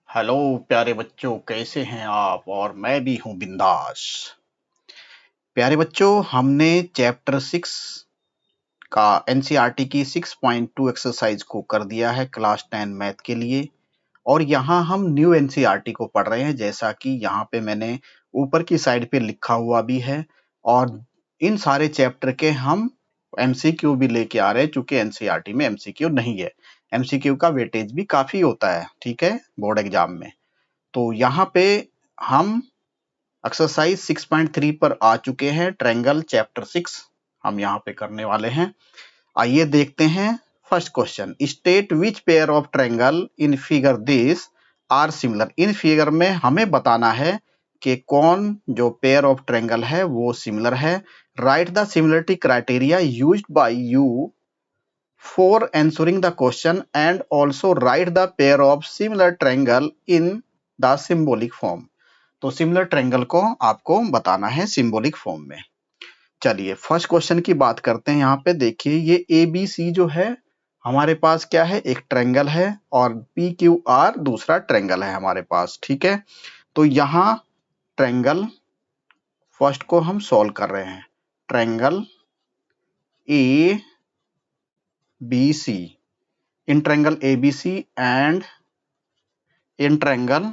Hello प्यारे बच्चों, कैसे हैं आप? और मैं भी हूँ बिंदास। प्यारे बच्चों, हमने चैप्टर 6 का एनसीईआरटी की 6.2 एक्सरसाइज को कर दिया है क्लास 10 मैथ के लिए। और यहाँ हम न्यू एनसीईआरटी को पढ़ रहे हैं, जैसा कि यहाँ पे मैंने ऊपर की साइड पे लिखा हुआ भी है। और इन सारे चैप्टर के हम एमसीक्यू भी लेके आ रहे हैं, चूंकि एनसीईआरटी में एमसीक्यू नहीं है। एमसीक्यू का वेटेज भी काफी होता है, ठीक है, बोर्ड एग्जाम में। तो यहाँ पे हम एक्सरसाइज 6.3 पर आ चुके हैं। ट्रायंगल चैप्टर 6 हम यहाँ पे करने वाले हैं। आइए देखते हैं first question. State which pair of triangle in figure this are similar. In figure में हमें बताना है कि कौन जो पेयर ऑफ ट्रायंगल है वो सिमिलर है। Right the similarity criteria used by you for answering the question and also right the pair of similar triangle in the symbolic form. तो सिमिलर ट्रायंगल को आपको बताना है सिंबॉलिक फॉर्म में। चलिए फर्स्ट क्वेश्चन की बात करते हैं। यहाँ पे देखिए, ये ए बी सी जो है हमारे पास क्या है, एक ट्रायंगल है, और पी क्यू आर दूसरा ट्रायंगल है हमारे पास, ठीक है। तो यहाँ ट्रायंगल फर्स्ट को हम सॉल्व कर रहे हैं। Triangle A B C, in triangle A B C and in triangle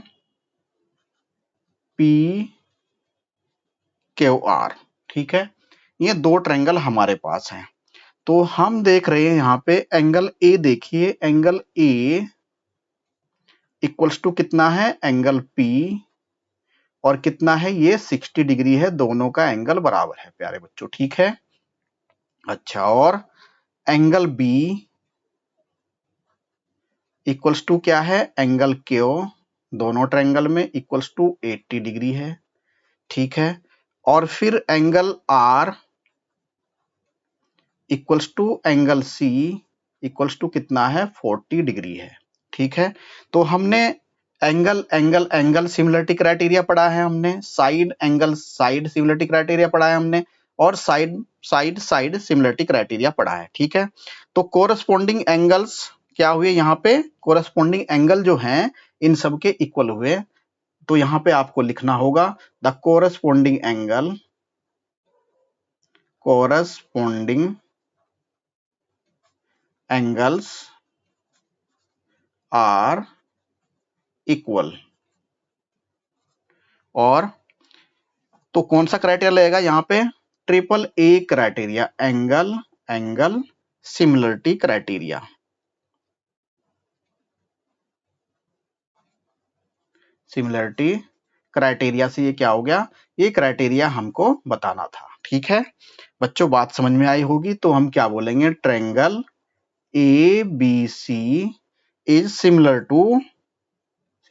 P Q R, ठीक है। ये दो ट्रायंगल हमारे पास हैं। तो हम देख रहे हैं यहाँ पे एंगल ए, देखिए एंगल ए इक्वल्स टू कितना है, एंगल पी, और कितना है ये 60 डिग्री है, दोनों का एंगल बराबर है प्यारे बच्चों, ठीक है। अच्छा, और एंगल बी इक्वल्स टू क्या है, एंगल क्यू, दोनों ट्रायंगल में इक्वल्स टू 80 डिग्री है, ठीक है। और फिर angle R equals to angle C equals to कितना है, 40 डिग्री है, ठीक है। तो हमने angle angle angle similarity criteria पढ़ा है हमने, side angle side similarity criteria पढ़ा है हमने, और side side side similarity criteria पढ़ा है, ठीक है। तो कोरस्पोंडिंग एंगल्स क्या हुए, यहाँ पे कोरस्पोंडिंग एंगल जो हैं इन सब के इक्वल हुए। तो यहाँ पे आपको लिखना होगा the corresponding angle, corresponding angles are equal. और तो कौन सा क्राइटेरिया लगेगा यहाँ पे, triple A criteria, angle angle similarity criteria. Similarity criteria से ये क्या हो गया, ये क्राइटेरिया हमको बताना था, ठीक है। बच्चों बात समझ में आई होगी। तो हम क्या बोलेंगे, triangle A B C is similar to,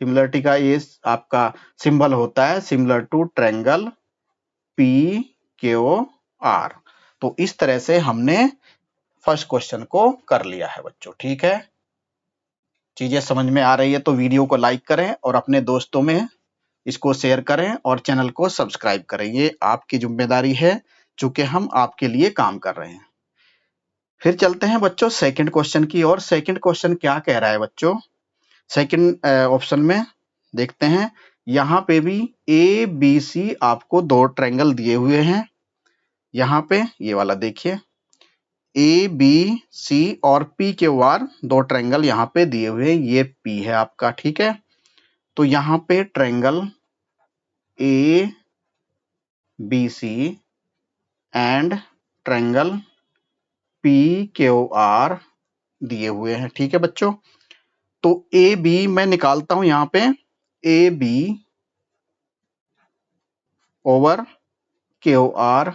similarity का ये आपका सिंबल होता है similar to triangle P Q R. तो इस तरह से हमने फर्स्ट क्वेश्चन को कर लिया है बच्चों, ठीक है। चीजें समझ में आ रही है तो वीडियो को लाइक करें और अपने दोस्तों में इसको शेयर करें और चैनल को सब्सक्राइब करें। ये आपकी जिम्मेदारी है, चूंकि हम आपके लिए काम कर रहे हैं। फिर चलते हैं बच्चों सेकंड क्वेश्चन की ओर। सेकंड क्वेश्चन क्या कह रहा है बच्चों, सेकंड ऑप्शन में देखते हैं। यहाँ पे भी ए बी सी आपको दो ट्रायंगल दिए हुए हैं। यहाँ पे ये वाला देखिए, ए बी सी और पी क्यू आर दो ट्रायंगल यहाँ पे दिए हुए हैं। ये पी है आपका, ठीक है। तो यहाँ पे triangle A B C and triangle P Q R दिए हुए हैं, ठीक है बच्चों। तो ए बी मैं निकालता हूं यहाँ पे, A B over Q R.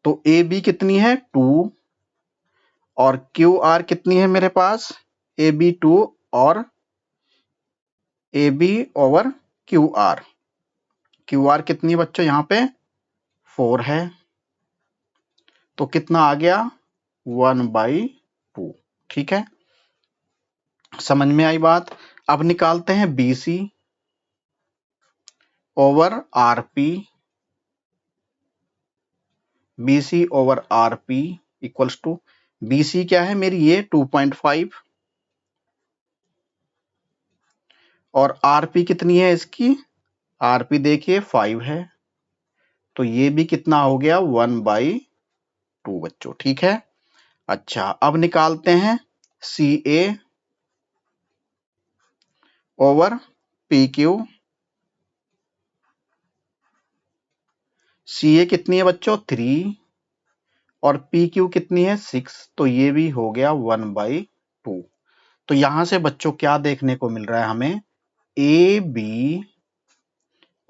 तो ए बी कितनी है, 2, और क्यू आर कितनी है मेरे पास, ए बी 2 और A B over Q R. Q R कितनी बच्चों यहाँ पे 4 है। तो कितना आ गया, 1/2, ठीक है। समझ में आई बात। अब निकालते हैं B C over R P. B C over R P equals to, B C क्या है मेरी, ये 2.5, और आरपी कितनी है इसकी, आरपी देखिए 5 है, तो ये भी कितना हो गया 1/2 बच्चों, ठीक है। अच्छा अब निकालते हैं सी ए ओवर पी क्यू। सी ए कितनी है बच्चों 3 और पी क्यू कितनी है 6, तो ये भी हो गया 1/2। तो यहां से बच्चों क्या देखने को मिल रहा है हमें, A B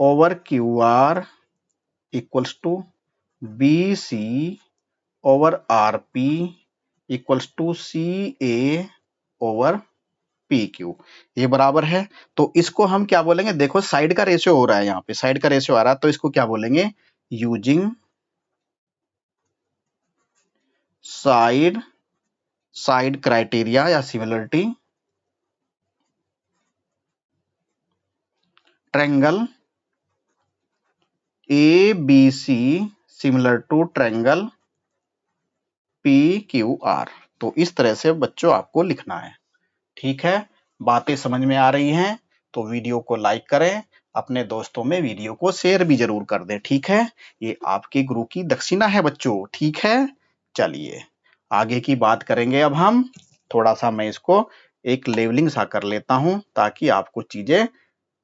over Q R equals to B C over R P equals to C A over P Q, ये बराबर है। तो इसको हम क्या बोलेंगे, देखो साइड का रेशियो हो रहा है, यहाँ पे साइड का रेशियो आ रहा है, तो इसको क्या बोलेंगे, यूजिंग साइड साइड क्राइटेरिया या similarity triangle A B C similar to triangle P Q R. तो इस तरह से बच्चों आपको लिखना है, ठीक है। बातें समझ में आ रही हैं तो वीडियो को लाइक करें, अपने दोस्तों में वीडियो को शेयर भी जरूर कर दें, ठीक है। ये आपके गुरु की दक्षिणा है बच्चों, ठीक है। चलिए आगे की बात करेंगे अब हम। थोड़ा सा मैं इसको एक लेवलिंग सा कर लेता हूं ताकि आपको चीजें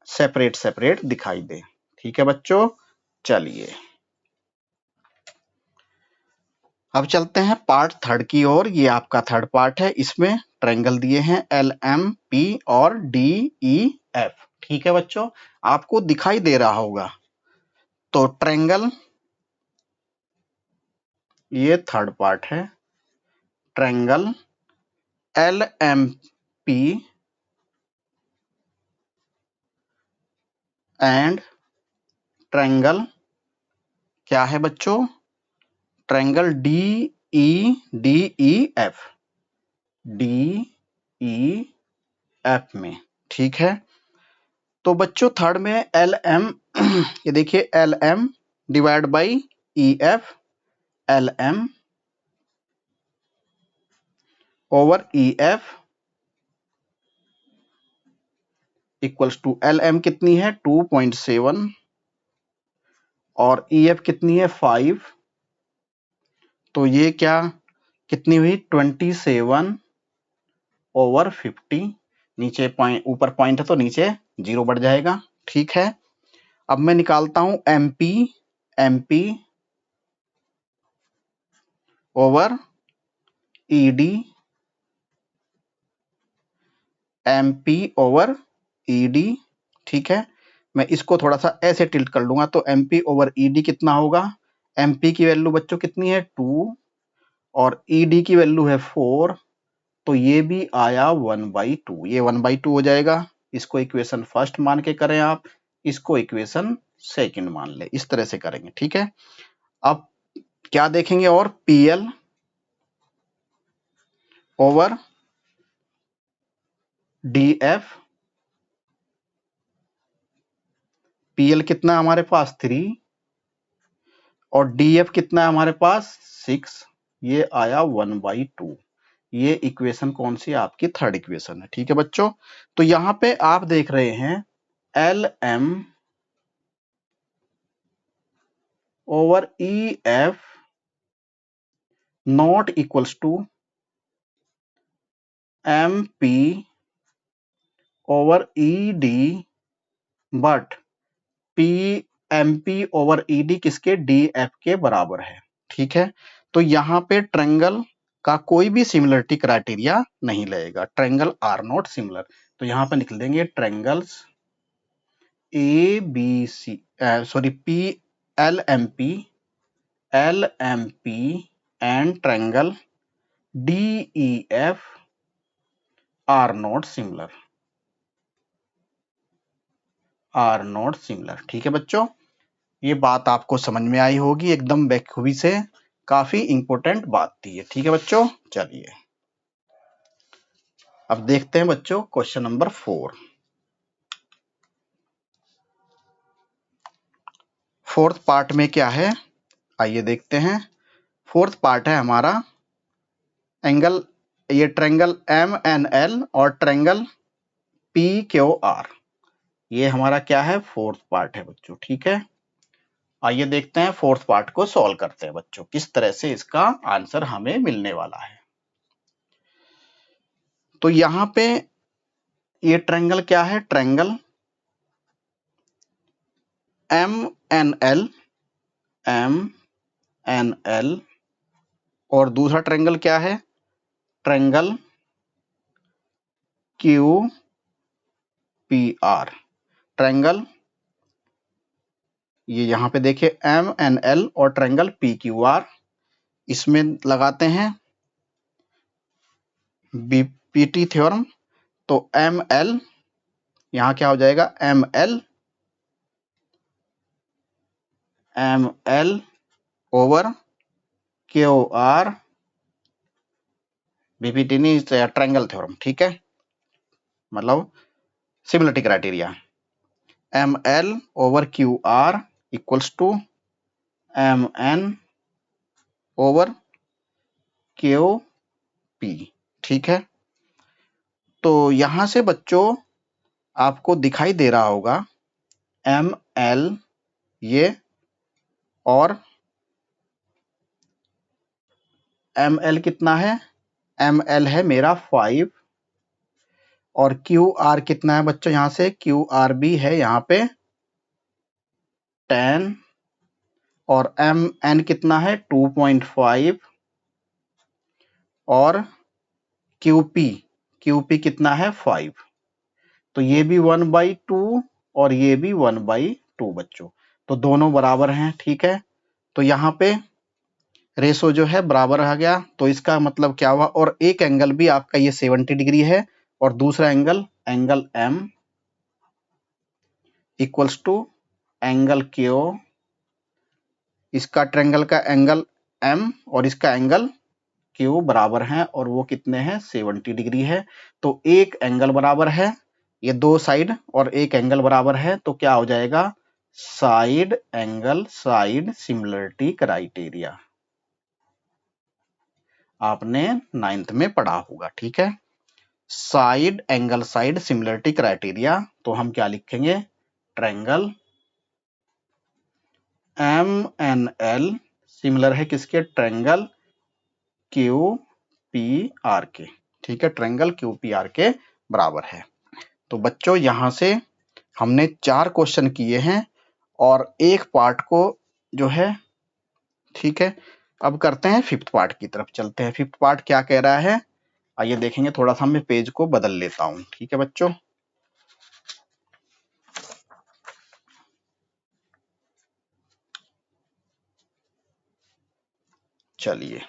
सेपरेट सेपरेट दिखाई दे, ठीक है बच्चों। चलिए अब चलते हैं पार्ट थर्ड की ओर। ये आपका थर्ड पार्ट है, इसमें ट्रायंगल दिए हैं एल एम पी और डी ई एफ, ठीक है बच्चों, आपको दिखाई दे रहा होगा। तो ट्रायंगल, ये थर्ड पार्ट है, triangle L M P and triangle क्या है बच्चों, triangle D E F, D E F में, ठीक है। तो बच्चों थर्ड में एल एम ये देखिए L M divide by E F, L M over E F equals to L M कितनी है 2.7 और ई एफ कितनी है 5, तो ये क्या कितनी हुई 27/50। नीचे पॉइंट, ऊपर पॉइंट है तो नीचे 0 बढ़ जाएगा, ठीक है। अब मैं निकालता हूं MP, MP over ED, MP over ED, ठीक है। मैं इसको थोड़ा सा ऐसे टिल्ट कर लूंगा तो एमपी ओवर ईडी कितना होगा, एमपी की वैल्यू बच्चों कितनी है 2 और ईडी की वैल्यू है 4, तो ये भी आया 1/2, ये 1/2 हो जाएगा। इसको इक्वेशन फर्स्ट मान के करें आप, इसको इक्वेशन सेकंड मान ले, इस तरह से करेंगे, ठीक है। अब क्या देखेंगे, और पीएल ओवर डीएफ, पीएल कितना है हमारे पास 3 और डीएफ कितना है हमारे पास 6, ये आया 1/2। ये इक्वेशन कौन सी है आपकी, थर्ड इक्वेशन है, ठीक है बच्चों। तो यहां पे आप देख रहे हैं L M over E F not equals to M P over E D, but P M P over E D किसके, डी एफ के बराबर है, ठीक है। तो यहाँ पे ट्रायंगल का कोई भी सिमिलरिटी क्राइटेरिया नहीं लगेगा, ट्रायंगल आर नॉट सिमिलर। तो यहाँ पे निकल देंगे triangles A B C, sorry P L M P and triangle D E F are not similar, are not similar, ठीक है बच्चों। ये बात आपको समझ में आई होगी एकदम बेखूबी से, काफी इंपॉर्टेंट बात थी ये, ठीक है बच्चों। चलिए अब देखते हैं बच्चों क्वेश्चन नंबर 4। फोर्थ पार्ट में क्या है, आइए देखते हैं। फोर्थ पार्ट है हमारा एंगल, ये ट्रायंगल एम एन एल और ट्रायंगल पी क्यू आर, ये हमारा क्या है, फोर्थ पार्ट है बच्चों, ठीक है। आइए देखते हैं फोर्थ पार्ट को सॉल्व करते हैं बच्चों, किस तरह से इसका आंसर हमें मिलने वाला है। तो यहाँ पे ये ट्रायंगल क्या है, ट्रायंगल MNL और दूसरा ट्रायंगल क्या है, ट्रायंगल QPR। ट्रायंगल ये यहाँ पे देखिए MNL और ट्रायंगल PQR, इसमें लगाते हैं बीपीटी थ्योरम। तो ML यहाँ क्या हो जाएगा, ML ओवर QR, बीपीटी नहीं, ट्रायंगल थ्योरम, ठीक है, मतलब similarity criteria. ML over QR equals to MN over QP, ठीक है। तो यहां से बच्चों आपको दिखाई दे रहा होगा ML ये और ML कितना है, ML है मेरा 5 और QR कितना है बच्चों, यहां से QR भी है यहाँ पे 10 और MN कितना है 2.5 और QP कितना है 5। तो ये भी 1/2 और ये भी 1/2 बच्चों, तो दोनों बराबर हैं, ठीक है। तो यहाँ पे रेशो जो है बराबर आ गया, तो इसका मतलब क्या हुआ, और एक एंगल भी आपका ये 70 डिग्री है और दूसरा angle M equals to angle Q, इसका ट्रायंगल का एंगल M और इसका एंगल Q बराबर हैं और वो कितने हैं 70 डिग्री है। तो एक एंगल बराबर है, ये दो साइड और एक एंगल बराबर है, तो क्या हो जाएगा, side angle side similarity criteria, आपने 9th में पढ़ा होगा, ठीक है। Side angle side similarity criteria, तो हम क्या लिखेंगे, ट्रायंगल MNL सिमिलर है किसके, ट्रायंगल QPR के, ठीक है, ट्रायंगल QPR के बराबर है। तो बच्चों यहां से हमने 4 क्वेश्चन किए हैं और एक पार्ट को जो है, ठीक है। अब करते हैं फिफ्थ पार्ट की तरफ चलते हैं, फिफ्थ पार्ट क्या कह रहा है, आइए देखेंगे। थोड़ा सा मैं पेज को बदल लेता हूं, ठीक है बच्चों। चलिए,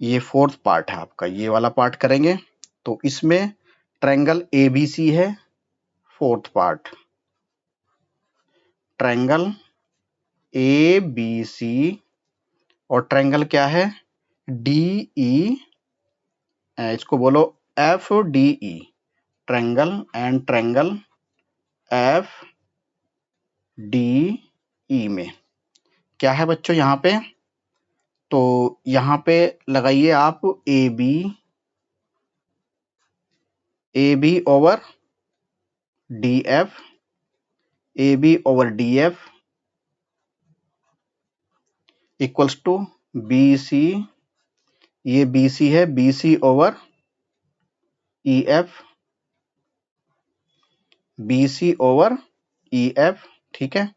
ये फोर्थ पार्ट है आपका, ये वाला पार्ट करेंगे। तो इसमें ट्रायंगल ABC है, फोर्थ पार्ट ट्रायंगल ABC और ट्रायंगल क्या है DE, इसको बोलो FDE, triangle and triangle FDE में क्या है बच्चों यहाँ पे, तो यहाँ पे लगाइए आप AB over DF equals to BC, ये BC है, BC ओवर EF, ठीक है।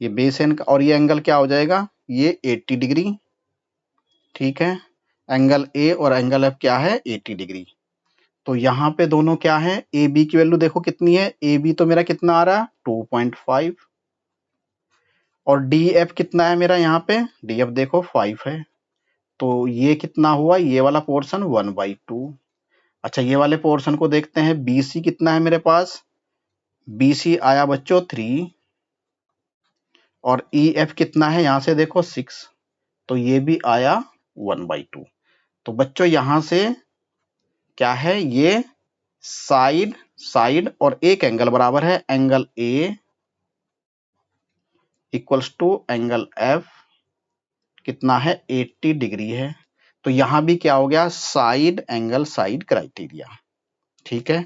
ये बेस एंड और ये एंगल क्या हो जाएगा, ये 80 डिग्री, ठीक है। एंगल A और एंगल F क्या है 80 डिग्री। तो यहाँ पे दोनों क्या है, AB की वैल्यू देखो कितनी है, AB तो मेरा कितना आ रहा है 2.5 और DF कितना है मेरा यहाँ पे, DF देखो 5 है। तो ये कितना हुआ, ये वाला पोर्शन 1/2। अच्छा ये वाले पोर्शन को देखते हैं, BC कितना है मेरे पास, BC आया बच्चों 3 और EF कितना है यहाँ से देखो 6, तो ये भी आया 1/2। तो बच्चों यहां से क्या है, ये साइड साइड और एक एंगल बराबर है, angle A equals to angle F कितना है 80 डिग्री है। तो यहां भी क्या हो गया, साइड एंगल साइड क्राइटेरिया। ठीक है,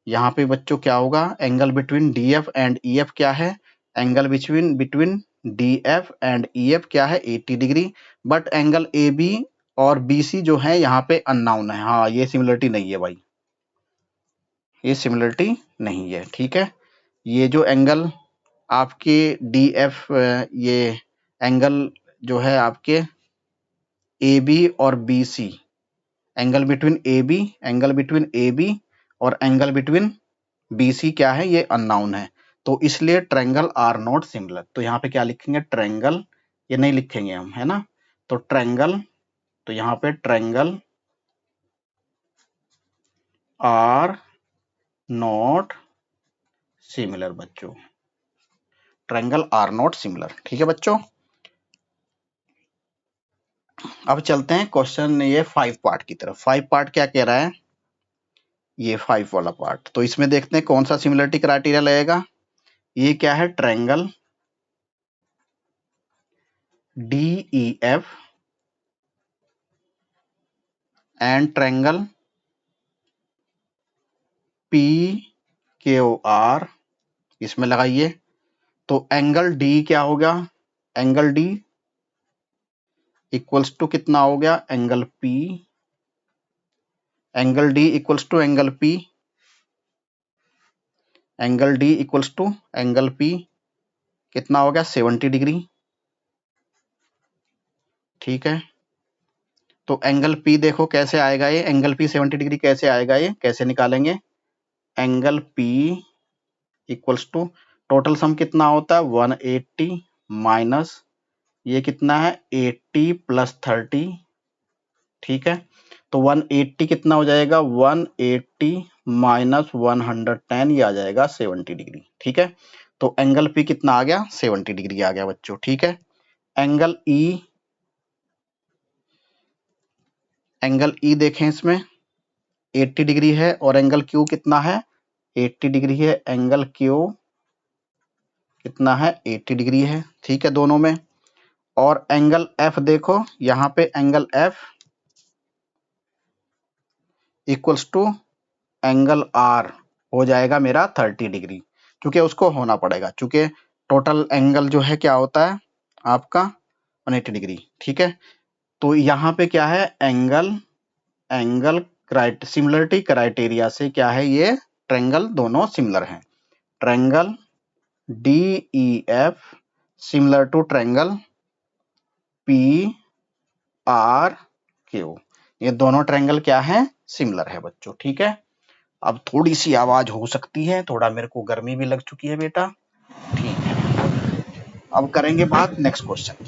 यहाँ पे बच्चों क्या होगा, angle between DF and EF क्या है, angle between DF and EF क्या है 80 degree, but angle A B और बीसी जो है यहाँ पे अननोन है। हाँ, ये सिमिलरिटी नहीं है भाई, ये सिमिलरिटी नहीं है। ठीक है, ये जो एंगल आपके डी एफ, ये एंगल जो है आपके ए बी और B C, angle between A B और एंगल बिटवीन बी सी क्या है, ये अननाउन है। तो इसलिए ट्रायंगल आर नॉट सिमिलर। तो यहाँ पे क्या लिखेंगे, ट्रायंगल, ये नहीं लिखेंगे हम, है ना। तो ट्रायंगल, तो यहाँ पे ट्रायंगल आर नॉट सिमिलर बच्चों, ट्रायंगल आर नॉट सिमिलर। ठीक है बच्चों, अब चलते हैं क्वेश्चन ये 5 पार्ट की तरफ। 5 पार्ट क्या कह रहा है, ये 5 वाला पार्ट। तो इसमें देखते हैं कौन सा सिमिलरिटी क्राइटेरिया लगेगा। ये क्या है, triangle D E F and triangle P Q are, इसमें लगाइए। तो एंगल डी क्या होगा, एंगल डी इक्वल्स टू कितना हो गया, angle P, angle D equals to angle P, angle D equals to angle P कितना हो गया 70 डिग्री। ठीक है, तो एंगल पी देखो कैसे आएगा, ये एंगल पी 70 डिग्री कैसे आएगा, ये कैसे निकालेंगे, angle P equals to total sum कितना होता है 180 माइनस ये कितना है 80 प्लस 30। ठीक है, तो 180 कितना हो जाएगा, 180 माइनस 110, ये आ जाएगा 70 डिग्री। ठीक है, तो एंगल पी कितना आ गया, 70 डिग्री आ गया बच्चों। ठीक है, एंगल ई देखें, इसमें 80 डिग्री है और एंगल क्यू कितना है 80 डिग्री है, एंगल क्यू कितना है 80 डिग्री है। ठीक है, दोनों में। और एंगल एफ देखो, यहाँ पे angle F equals to angle R हो जाएगा मेरा 30 डिग्री, क्योंकि उसको होना पड़ेगा, क्योंकि टोटल एंगल जो है क्या होता है आपका 180 डिग्री। ठीक है, तो यहाँ पे क्या है, एंगल सिमिलरिटी क्राइटेरिया से क्या है, ये ट्रायंगल दोनों सिमिलर हैं। Triangle D E F similar to triangle P R Q, ये दोनों ट्रायंगल क्या है, सिमिलर है बच्चों। ठीक है, अब थोड़ी सी आवाज हो सकती है, थोड़ा मेरे को गर्मी भी लग चुकी है बेटा। ठीक है, अब करेंगे बात नेक्स्ट क्वेश्चन।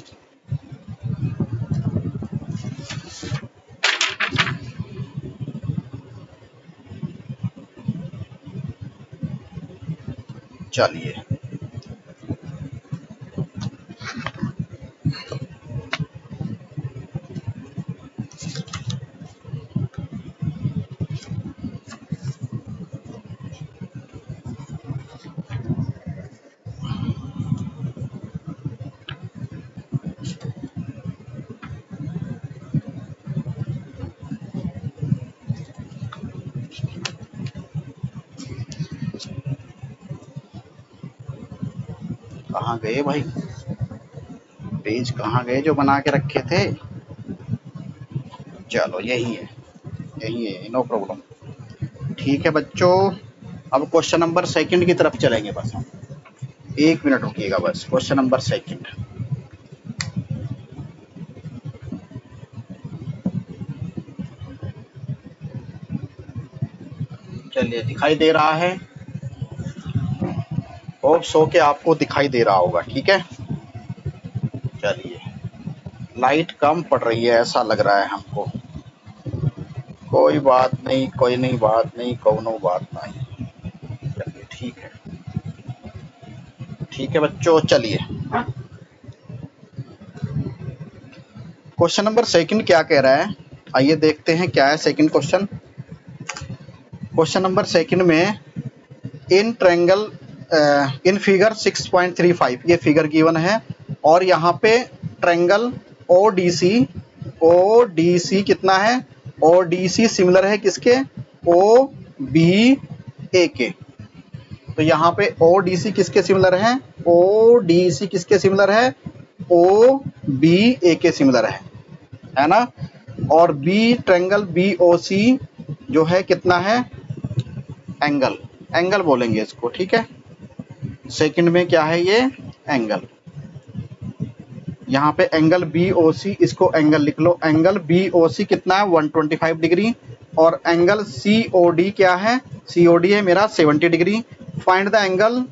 चलिए, कहाँ गए भाई, पेज कहाँ गए जो बना के रखे थे। चलो यही है, नो प्रॉब्लम। ठीक है बच्चों, अब क्वेश्चन नंबर सेकंड की तरफ चलेंगे बस हम, 1 मिनट रुकिएगा बस। क्वेश्चन नंबर सेकंड, चलिए दिखाई दे रहा है, होप सो के आपको दिखाई दे रहा होगा। ठीक है, चलिए, लाइट कम पड़ रही है ऐसा लग रहा है हमको, कोई बात नहीं, कोई नहीं बात नहीं, कोनो बात नहीं। चलिए ठीक है बच्चों, चलिए क्वेश्चन नंबर सेकंड क्या कह रहा है, आइए देखते हैं क्या है second question. Question number second में इन ट्रायंगल इन फिगर 6.35 ये फिगर गिवन है, और यहाँ पे ट्रायंगल ओडीसी ओ डी सी कितना है, ओ डी सी सिमिलर है किसके, ओ बी ए के। तो यहाँ पे ओ डी सी किसके सिमिलर है, ओ डी सी किसके सिमिलर है, ओ बी ए के सिमिलर है ना। और बी ट्रायंगल बी ओ सी जो है कितना है, एंगल, एंगल बोलेंगे इसको, ठीक है। सेकंड में क्या है ये, एंगल। यहाँ पे एंगल बी ओ सी, इसको एंगल लिख लो, एंगल बी ओ सी कितना है 125 डिग्री। और एंगल सी ओ डी क्या है, सी ओ डी है मेरा 70 degree. Find the angle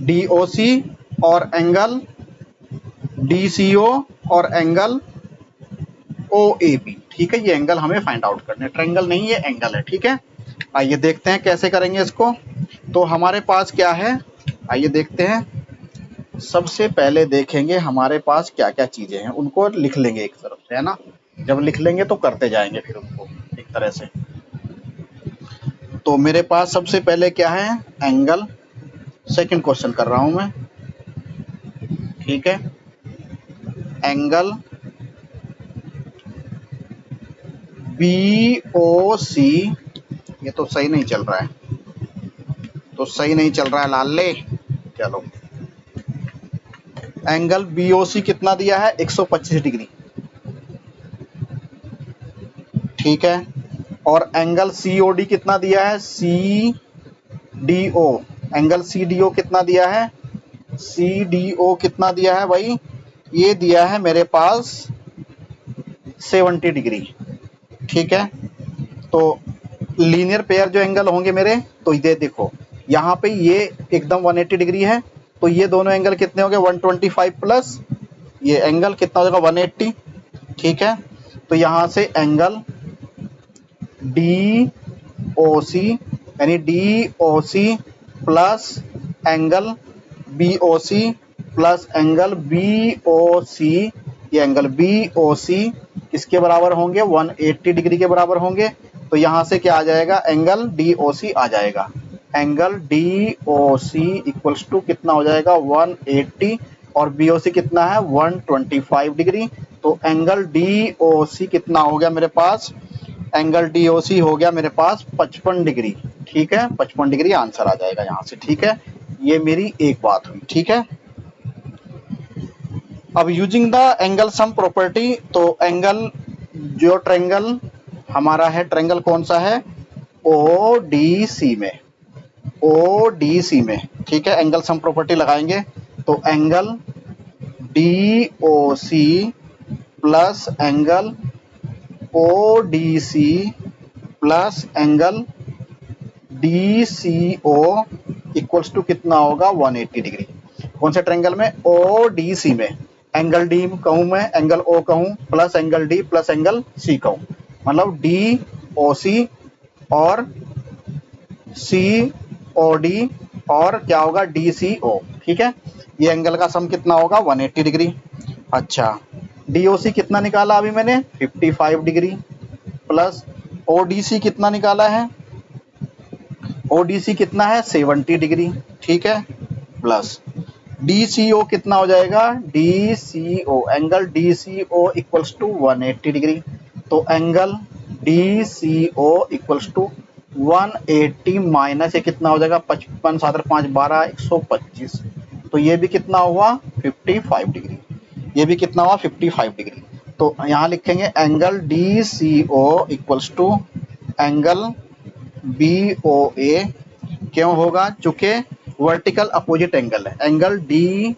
D O C और एंगल डी सी ओ और एंगल ओ ए बी, ठीक है। ये एंगल हमें फाइंड आउट करने, ट्रायंगल नहीं ये एंगल है, ठीक है। आइए देखते हैं कैसे करेंगे इसको। तो हमारे पास क्या है, आइए देखते हैं। सबसे पहले देखेंगे हमारे पास क्या क्या चीजें हैं, उनको लिख लेंगे एक तरफ से, है ना। जब लिख लेंगे तो करते जाएंगे फिर उनको एक तरह से। तो मेरे पास सबसे पहले क्या है, एंगल। सेकंड क्वेश्चन कर रहा हूं मैं, ठीक है। एंगल बी ओ सी, ये तो सही नहीं चल रहा है, तो सही नहीं चल रहा है लाले, चलो। एंगल बी ओ सी कितना दिया है, 125 डिग्री, ठीक है। और एंगल सी ओ डी कितना दिया है, C D O, angle C D O कितना दिया है, सी डी ओ कितना दिया है भाई, ये दिया है मेरे पास 70 डिग्री, ठीक है। तो लीनियर पेयर जो एंगल होंगे मेरे, तो ये देखो यहाँ पे ये एकदम 180 डिग्री है, तो ये दोनों एंगल कितने हो गए 125 प्लस ये एंगल कितना हो जाएगा 180, ठीक है। तो यहाँ से एंगल डी ओ सी यानी D O C plus angle B O C plus angle B O C, ये एंगल बी ओ सी किसके बराबर होंगे 180 डिग्री के बराबर होंगे। तो यहाँ से क्या आ जाएगा, एंगल डी ओ सी आ जाएगा, angle D O C equals to कितना हो जाएगा 180 और बी ओ सी कितना है 125 डिग्री। तो एंगल डी ओ सी कितना हो गया मेरे पास, एंगल डी ओ सी हो गया मेरे पास 55 डिग्री, ठीक है। 55 डिग्री आंसर आ जाएगा यहाँ से, ठीक है। ये मेरी एक बात हुई, ठीक है। अब using the angle sum property, तो एंगल जो ट्रायंगल हमारा है, ट्रायंगल कौन सा है, ओ डी सी में, ओ डी सी में, ठीक है। एंगल सम प्रॉपर्टी लगाएंगे, तो angle D O C plus angle O D C plus angle D C O equals to कितना होगा 180 डिग्री। कौन से ट्रायंगल में, ओ डी सी में, एंगल डी कहूं मैं, एंगल ओ कहूं plus angle D plus angle C कहूं, मतलब डी ओ सी और सी ओ डी और क्या होगा डी सी ओ, ठीक है। ये एंगल का सम कितना होगा 180 डिग्री। अच्छा, डी ओ सी कितना निकाला अभी मैंने 55 degree plus O D C कितना निकाला है, ओ डी सी कितना है 70 डिग्री, ठीक है। प्लस डी सी ओ कितना हो जाएगा, D C O, angle D C O equals to 180 degree. तो angle D C O equals to 180 minus ये कितना हो जाएगा 55 7 5 12 125, तो ये भी कितना हुआ 55 डिग्री, ये भी कितना हुआ 55 डिग्री। तो यहाँ लिखेंगे angle D C O equals to angle B O A, क्यों होगा, चूंकि वर्टिकल अपोजिट एंगल है, एंगल डी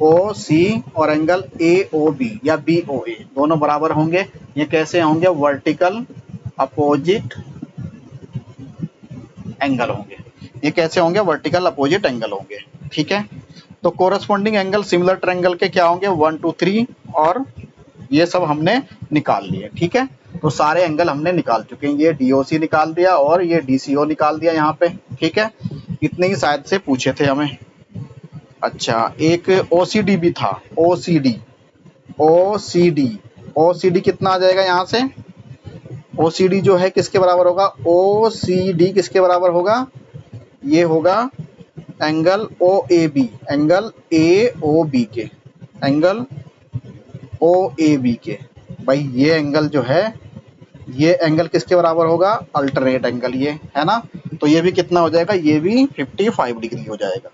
ओ सी और एंगल ए ओ बी या बी ओ ए दोनों बराबर होंगे। ये कैसे होंगे, वर्टिकल अपोजिट एंगल होंगे, ये कैसे होंगे, वर्टिकल अपोजिट एंगल होंगे, ठीक है। तो कोरस्पॉन्डिंग एंगल सिमिलर ट्रायंगल के क्या होंगे 1 2 3 और ये सब हमने निकाल लिए, ठीक है। तो सारे एंगल हमने निकाल चुके हैं, ये डीओसी निकाल दिया और ये डीसीओ निकाल दिया यहाँ पे, ठीक है। इतने ही शायद से पूछे थे हमें। अच्छा, एक ओसीडी भी था, ओसीडी, ओसीडी, ओसीडी कितना आ जाएगा यहाँ से, ओसीडी जो है किसके बराबर होगा, ओसीडी किसके बराबर होगा, ये होगा angle O A B, angle A O B के, एंगल ओ ए बी के, भाई ये एंगल जो है, ये एंगल किसके बराबर होगा? अल्टरनेट एंगल, ये है ना। तो ये भी कितना हो जाएगा? ये भी 55 डिग्री हो जाएगा।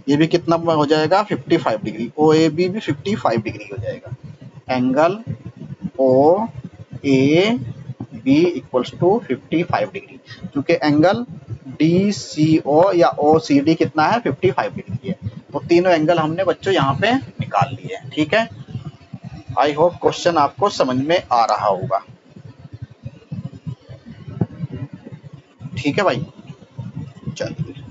ये भी कितना हो जाएगा? 55 डिग्री। ओ ए बी भी 55 डिग्री हो जाएगा। Angle O A B equals to 55 degree, क्योंकि एंगल डी सी ओ या ओ सी डी कितना है? 55 डिग्री है। तो तीनों एंगल हमने बच्चों यहाँ पे निकाल लिए हैं। ठीक है, आई होप क्वेश्चन आपको समझ में आ रहा होगा। ठीक है भाई, चलिए।